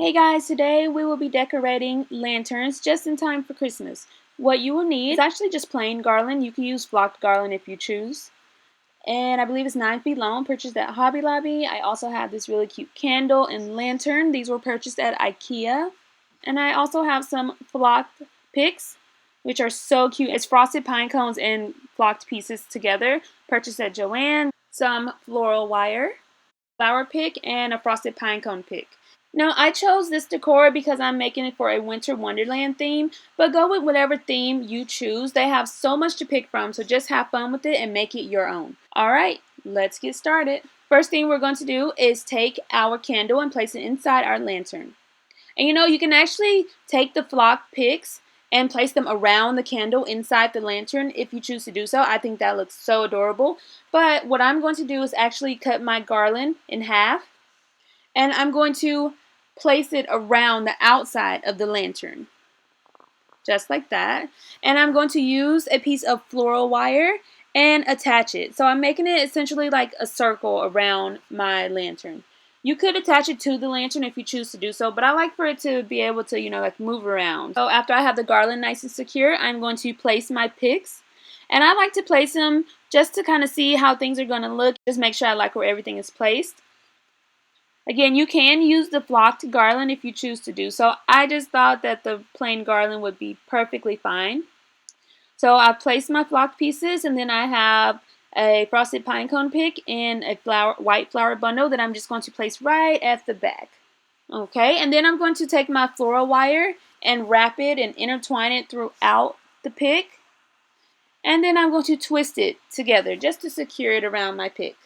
Hey guys, today we will be decorating lanterns just in time for Christmas. What you will need is actually just plain garland. You can use flocked garland if you choose. And I believe it's 9 feet long, purchased at Hobby Lobby. I also have this really cute candle and lantern. These were purchased at IKEA. And I also have some flocked picks, which are so cute. It's frosted pine cones and flocked pieces together, purchased at Joann. Some floral wire, flower pick, and a frosted pine cone pick. Now, I chose this decor because I'm making it for a winter wonderland theme, but go with whatever theme you choose. They have so much to pick from, so just have fun with it and make it your own. Alright, let's get started. First thing we're going to do is take our candle and place it inside our lantern. And you can actually take the flock picks and place them around the candle inside the lantern if you choose to do so. I think that looks so adorable. But what I'm going to do is actually cut my garland in half, and I'm going to place it around the outside of the lantern, just like that. And I'm going to use a piece of floral wire and attach it. So I'm making it essentially like a circle around my lantern. You could attach it to the lantern if you choose to do so, but I like for it to be able to, like move around. So after I have the garland nice and secure, I'm going to place my picks. And I like to place them just to kind of see how things are going to look. Just make sure I like where everything is placed. Again, you can use the flocked garland if you choose to do so. I just thought that the plain garland would be perfectly fine. So I've placed my flocked pieces, and then I have a frosted pine cone pick and a white flower bundle that I'm just going to place right at the back. Okay, and then I'm going to take my floral wire and wrap it and intertwine it throughout the pick. And then I'm going to twist it together just to secure it around my pick.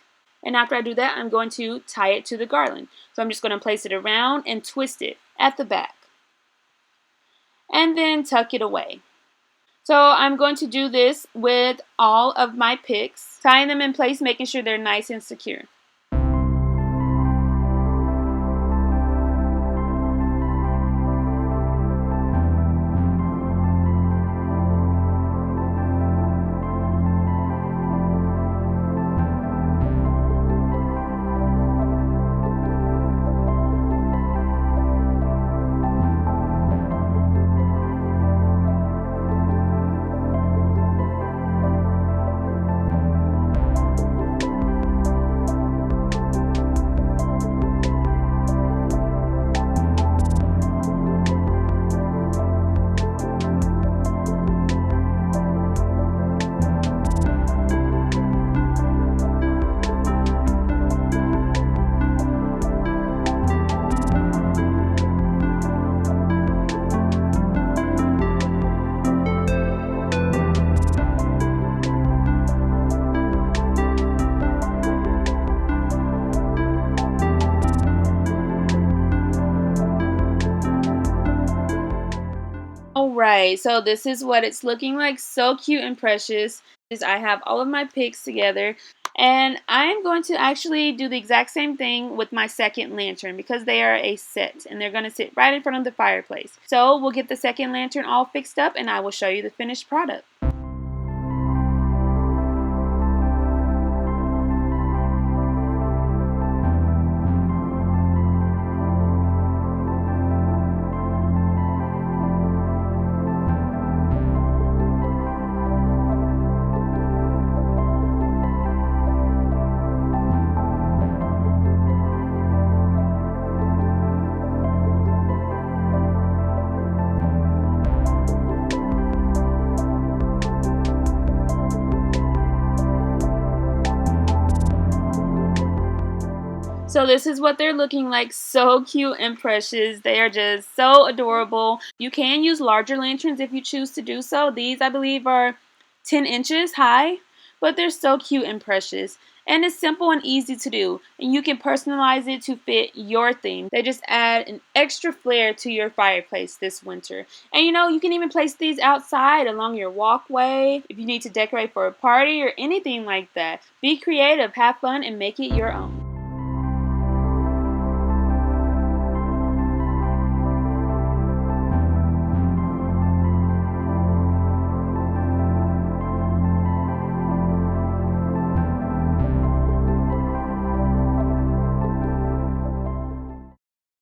And after I do that, I'm going to tie it to the garland. So I'm just going to place it around and twist it at the back. And then tuck it away. So I'm going to do this with all of my picks, tying them in place, making sure they're nice and secure. Alright, so this is what it's looking like. So cute and precious. I have all of my picks together, and I'm going to actually do the exact same thing with my second lantern because they are a set and they're going to sit right in front of the fireplace. So we'll get the second lantern all fixed up and I will show you the finished product. So this is what they're looking like. So cute and precious. They are just so adorable. You can use larger lanterns if you choose to do so. These, I believe, are 10 inches high, but they're so cute and precious. And it's simple and easy to do. And you can personalize it to fit your theme. They just add an extra flair to your fireplace this winter. And you can even place these outside along your walkway if you need to decorate for a party or anything like that. Be creative, have fun, and make it your own.